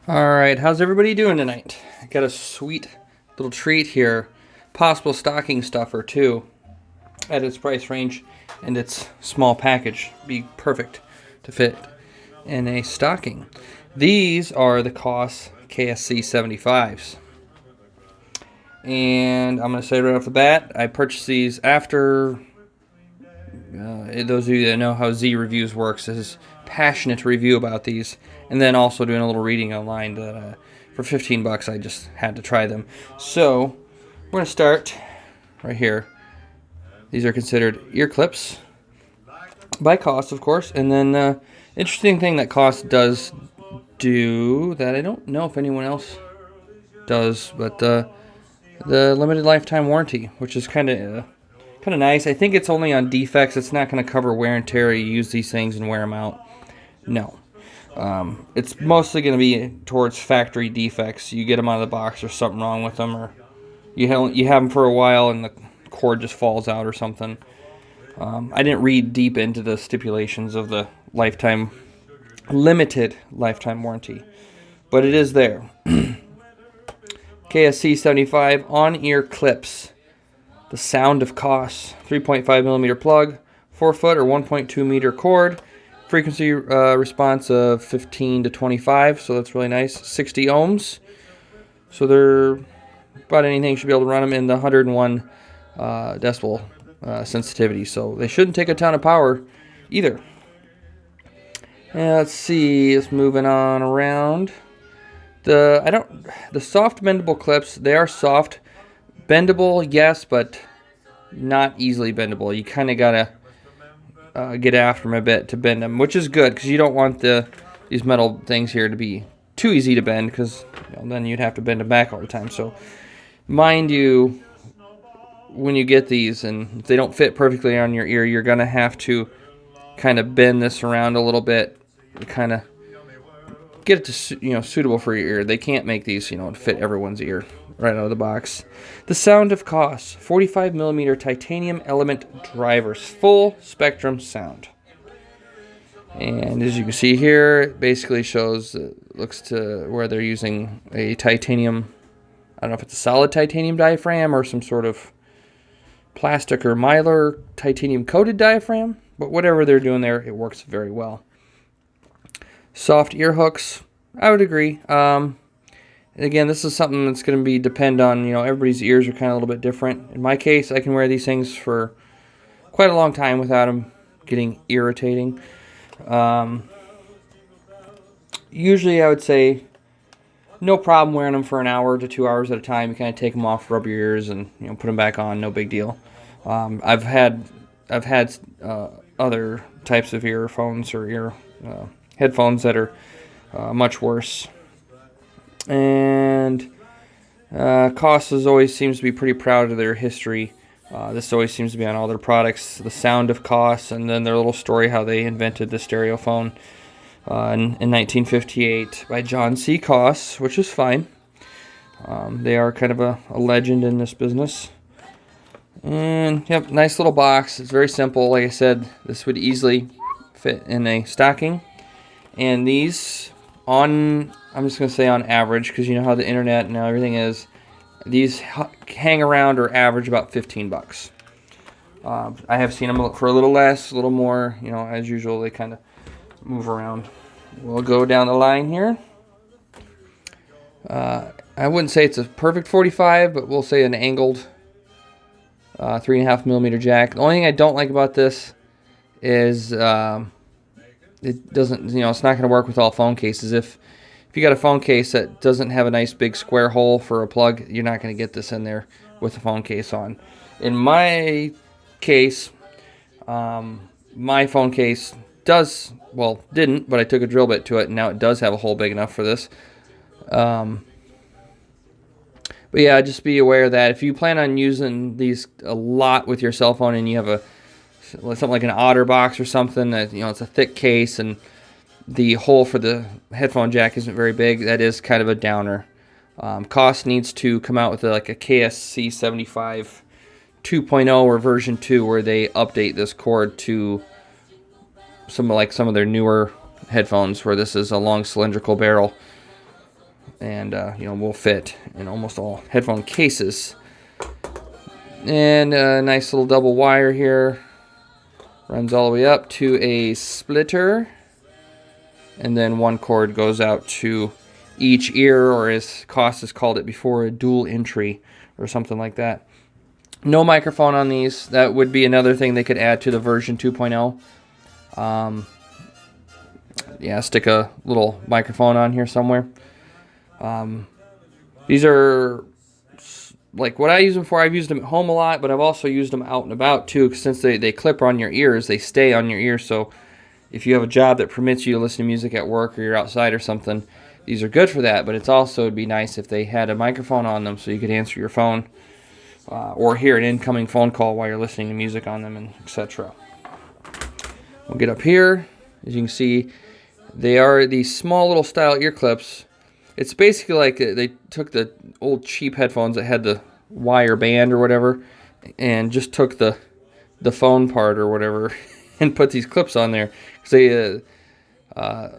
Alright, how's everybody doing tonight? I got a sweet little treat here. Possible stocking stuffer too, at its price range and its small package. Be perfect to fit in a stocking. These are the Koss KSC75s. And I'm going to say right off the bat, I purchased these after, those of you that know how Z Reviews works, his passionate review about these, and then also doing a little reading online that for 15 bucks I just had to try them. So we're going to start right here. These are considered ear clips by Koss, of course, and then interesting thing that Koss does do that I don't know if anyone else does, but the limited lifetime warranty, which is kind of nice. I think it's only on defects. It's not going to cover wear and tear. You use these things and wear them out. No. It's mostly going to be towards factory defects. You get them out of the box, there's something wrong with them, or you have them for a while and the cord just falls out or something. I didn't read deep into the stipulations of the limited lifetime warranty, but it is there. KSC75 on-ear clips. The sound of Koss. 3.5mm plug, 4-foot or 1.2 meter cord. Frequency response of 15 to 25, so that's really nice. 60 ohms. So they're about anything should be able to run them in the 101 decibel sensitivity. So they shouldn't take a ton of power either. And let's see, it's moving on around. The soft bendable clips, they are soft. Bendable, yes, but not easily bendable. You kind of gotta get after them a bit to bend them, which is good because you don't want these metal things here to be too easy to bend, because then you'd have to bend them back all the time. So mind you, when you get these and if they don't fit perfectly on your ear, you're gonna have to kind of bend this around a little bit to kind of get it to suitable for your ear. They can't make these to fit everyone's ear right out of the box. The sound of Koss, 45mm titanium element drivers, full spectrum sound. And as you can see here, it basically shows, looks to where they're using a titanium, I don't know if it's a solid titanium diaphragm or some sort of plastic or mylar titanium coated diaphragm, but whatever they're doing there, it works very well. Soft ear hooks, I would agree. Again, this is something that's going to be depend on, everybody's ears are kind of a little bit different. In my case, I can wear these things for quite a long time without them getting irritating. Usually, I would say no problem wearing them for an hour to 2 hours at a time. You kind of take them off, rub your ears, and put them back on. No big deal. I've had other types of earphones or headphones that are much worse. And Koss always seems to be pretty proud of their history. This always seems to be on all their products. The sound of Koss, and then their little story how they invented the stereophone in 1958 by John C. Koss, which is fine. They are kind of a legend in this business. And yep, nice little box. It's very simple. Like I said, this would easily fit in a stocking. And these I'm just going to say on average, because you know how the internet and how everything is, these hang around or average about 15 bucks. I have seen them for a little less, a little more, as usual, they kind of move around. We'll go down the line here. I wouldn't say it's a perfect 45, but we'll say an angled 3.5mm jack. The only thing I don't like about this is it doesn't, it's not going to work with all phone cases. If you got a phone case that doesn't have a nice big square hole for a plug, you're not going to get this in there with the phone case on. In my case, my phone case didn't, but I took a drill bit to it, and now it does have a hole big enough for this. But yeah, just be aware that if you plan on using these a lot with your cell phone and you have something like an OtterBox or something that it's a thick case and the hole for the headphone jack isn't very big, that is kind of a downer. Koss needs to come out with a KSC75 2.0 or version 2 where they update this cord to some of their newer headphones where this is a long cylindrical barrel. and will fit in almost all headphone cases. And a nice little double wire here, runs all the way up to a splitter, and then one cord goes out to each ear, or as Koss has called it before, a dual entry or something like that. No microphone on these. That would be another thing they could add to the version 2.0. Yeah, stick a little microphone on here somewhere. These are like what I use them for. I've used them at home a lot, but I've also used them out and about too, since they clip on your ears. They stay on your ears, so if you have a job that permits you to listen to music at work or you're outside or something, these are good for that. But it's also, it'd be nice if they had a microphone on them so you could answer your phone or hear an incoming phone call while you're listening to music on them, and etc. We'll get up here. As you can see, they are these small little style ear clips. It's basically like they took the old cheap headphones that had the wire band or whatever and just took the phone part or whatever and put these clips on there. They, I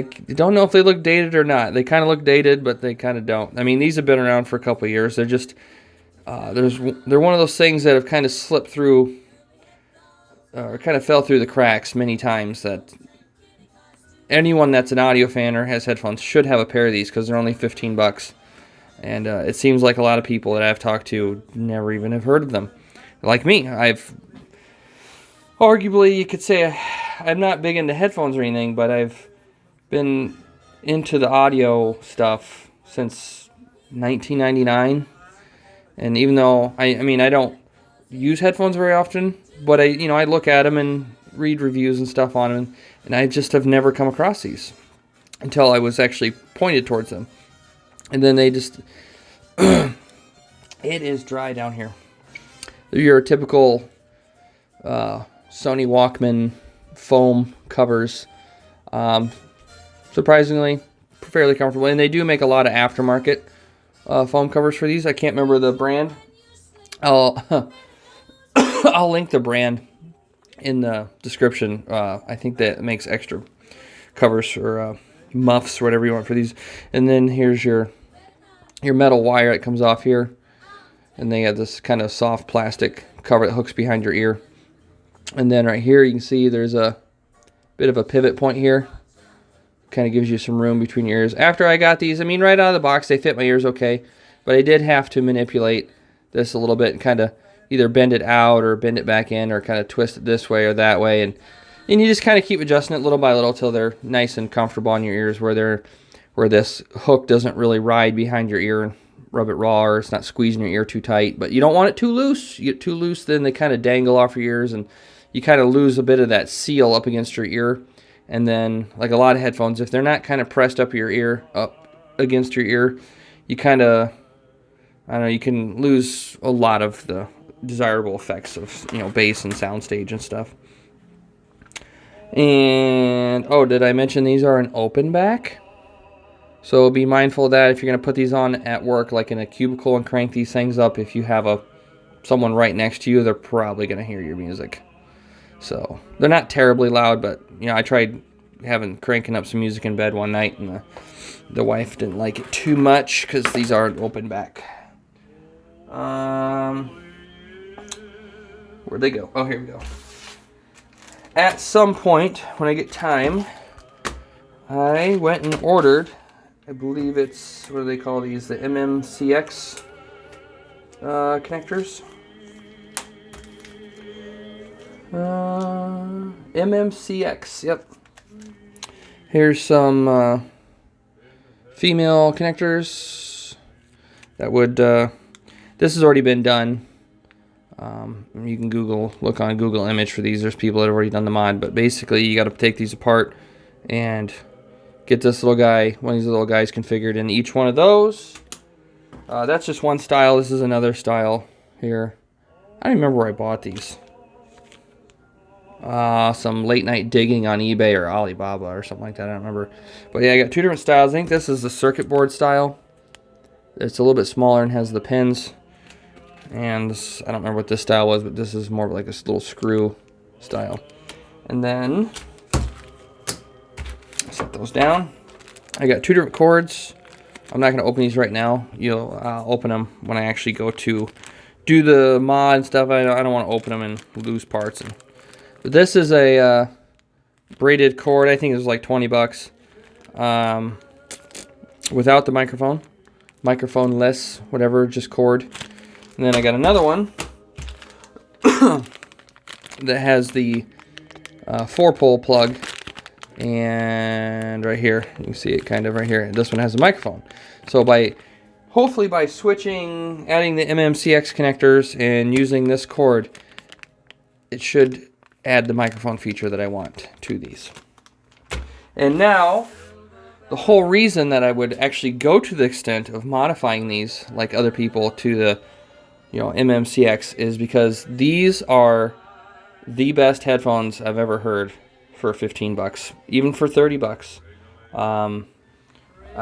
don't know if they look dated or not. They kind of look dated, but they kind of don't. I mean, these have been around for a couple of years. They're just, they're one of those things that have kind of slipped through, or kind of fell through the cracks many times, that anyone that's an audio fan or has headphones should have a pair of these because they're only $15. And it seems like a lot of people that I've talked to never even have heard of them. Like me, arguably, you could say I'm not big into headphones or anything, but I've been into the audio stuff since 1999. And even though, I mean, I don't use headphones very often, but I look at them and read reviews and stuff on them, and I just have never come across these until I was actually pointed towards them. And then they just, it is dry down here. They're your typical Sony Walkman foam covers. Surprisingly, fairly comfortable. And they do make a lot of aftermarket foam covers for these. I can't remember the brand. I'll link the brand in the description. I think that makes extra covers or muffs, or whatever you want for these. And then here's your metal wire that comes off here. And they have this kind of soft plastic cover that hooks behind your ear. And then right here you can see there's a bit of a pivot point here. Kind of gives you some room between your ears. After I got these, I mean, right out of the box, they fit my ears okay. But I did have to manipulate this a little bit and kind of either bend it out or bend it back in, or kind of twist it this way or that way. And you just kind of keep adjusting it little by little till they're nice and comfortable on your ears, where this hook doesn't really ride behind your ear and rub it raw, or it's not squeezing your ear too tight. But you don't want it too loose. You get too loose, then they kind of dangle off your ears, and you kind of lose a bit of that seal up against your ear. And then, like a lot of headphones, if they're not kind of pressed up against your ear, you kind of, I don't know, you can lose a lot of the desirable effects of, bass and soundstage and stuff. And, oh, did I mention these are an open back? So be mindful of that if you're going to put these on at work, like in a cubicle, and crank these things up. If you have someone right next to you, they're probably going to hear your music. So they're not terribly loud, but I tried cranking up some music in bed one night, and the wife didn't like it too much because these aren't open back. Where'd they go? Oh, here we go. At some point when I get time, I went and ordered, I believe it's, what do they call these? The MMCX connectors. MMCX, yep. Here's some female connectors that would, this has already been done. You can look on Google image for these. There's people that have already done the mod, but basically you got to take these apart and get this little guy, one of these little guys configured in each one of those. That's just one style. This is another style here. I don't remember where I bought these. Some late night digging on eBay or Alibaba or something like that. I don't remember. But yeah, I got two different styles. I think this is the circuit board style. It's a little bit smaller and has the pins. And this, I don't remember what this style was, but this is more like this little screw style. And then set those down. I got two different cords. I'm not going to open these right now. I'll open them when I actually go to do the mod and stuff. I don't want to open them and lose parts. But this is a braided cord. I think it was like 20 bucks. Without the microphone. Microphone-less, whatever, just cord. And then I got another one that has the 4-pole plug. And right here, you can see it kind of right here. This one has a microphone. So hopefully by switching, adding the MMCX connectors and using this cord, it should add the microphone feature that I want to these. And now, the whole reason that I would actually go to the extent of modifying these, like other people, to the MMCX is because these are the best headphones I've ever heard for 15 bucks, even for 30 bucks. I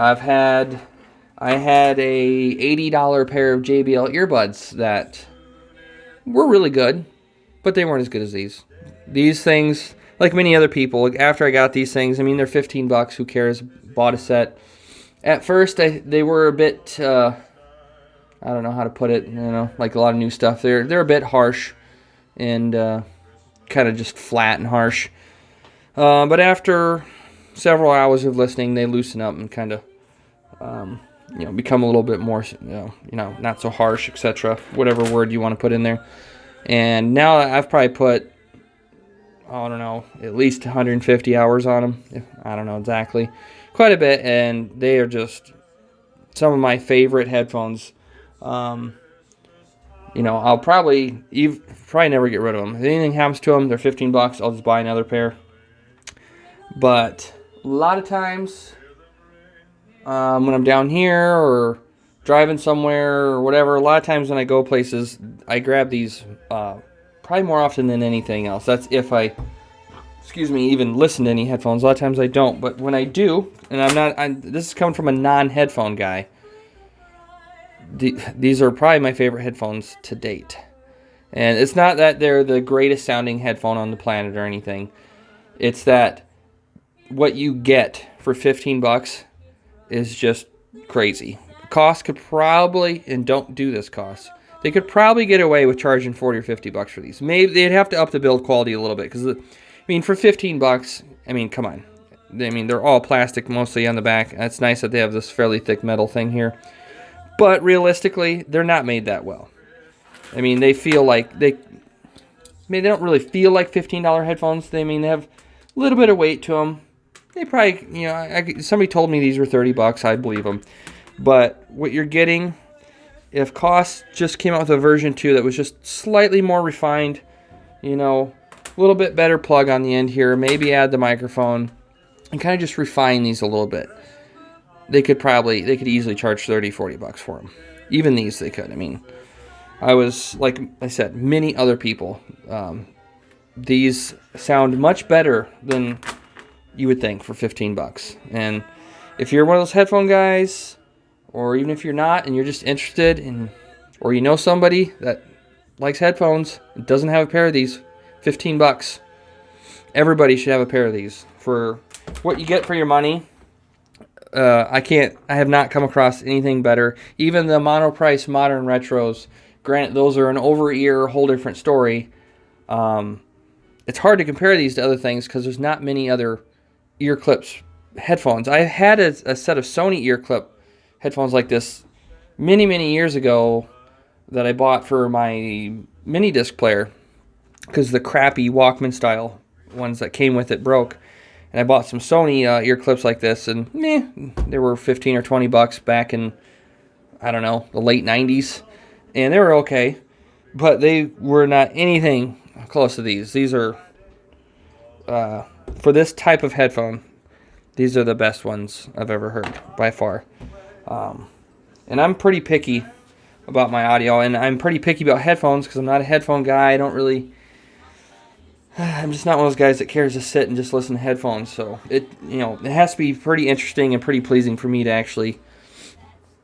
had a $80 pair of JBL earbuds that were really good, but they weren't as good as these. These things, like many other people, after I got these things, I mean, they're 15 bucks, who cares? Bought a set. At first, they were a bit, I don't know how to put it, like a lot of new stuff. They're a bit harsh and kind of just flat and harsh. But after several hours of listening, they loosen up and kind of, become a little bit more, not so harsh, etc. Whatever word you want to put in there. And now I've probably put, I don't know, at least 150 hours on them. I don't know exactly. Quite a bit, and they are just some of my favorite headphones. I'll probably never get rid of them. If anything happens to them, they're 15 bucks. I'll just buy another pair. But a lot of times, when I'm down here or driving somewhere or whatever, a lot of times when I go places, I grab these probably more often than anything else. That's if I, even listen to any headphones. A lot of times I don't, but when I do, and this is coming from a non-headphone guy, these are probably my favorite headphones to date. And it's not that they're the greatest sounding headphone on the planet or anything. It's that what you get for 15 bucks is just crazy. Koss could probably, and don't do this, Koss, they could probably get away with charging 40 or 50 bucks for these. Maybe they'd have to up the build quality a little bit, because for 15 bucks, come on. They're all plastic mostly on the back. It's nice that they have this fairly thick metal thing here. But realistically, they're not made that well. They feel like they don't really feel like $15 headphones. They have a little bit of weight to them. They probably, somebody told me these were 30 bucks. I'd believe them. But what you're getting, if Koss just came out with a version 2 that was just slightly more refined, a little bit better plug on the end here, maybe add the microphone, and kind of just refine these a little bit, they could easily charge 30, 40 bucks for them. Even these they could. I was, like I said, many other people, these sound much better than you would think for 15 bucks. And if you're one of those headphone guys, or even if you're not and you're just interested in, or you know somebody that likes headphones and doesn't have a pair of these, 15 bucks. Everybody should have a pair of these. For what you get for your money, I have not come across anything better. Even the monoprice modern retros, granted those are an over-ear, whole different story. It's hard to compare these to other things because there's not many other ear clips headphones. I had a set of Sony ear clip headphones like this many, many years ago that I bought for my mini disc player because the crappy Walkman style ones that came with it broke. And I bought some Sony ear clips like this, and they were 15 or 20 bucks back in, I don't know, the late 90s. And they were okay, but they were not anything close to these. These are, for this type of headphone, these are the best ones I've ever heard, by far. And I'm pretty picky about my audio, and I'm pretty picky about headphones because I'm not a headphone guy. I'm just not one of those guys that cares to sit and just listen to headphones. So it has to be pretty interesting and pretty pleasing for me to actually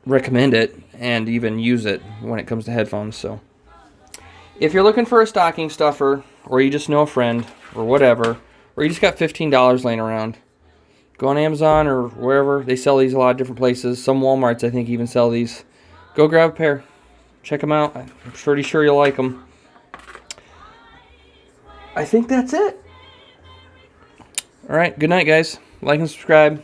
recommend it and even use it when it comes to headphones. So if you're looking for a stocking stuffer, or you just know a friend or whatever, or you just got $15 laying around, Go on Amazon or wherever. They sell these a lot of different places. Some Walmarts, I think, even sell these. Go grab a pair. Check them out. I'm pretty sure you'll like them. I think that's it. All right. Good night, guys. Like and subscribe.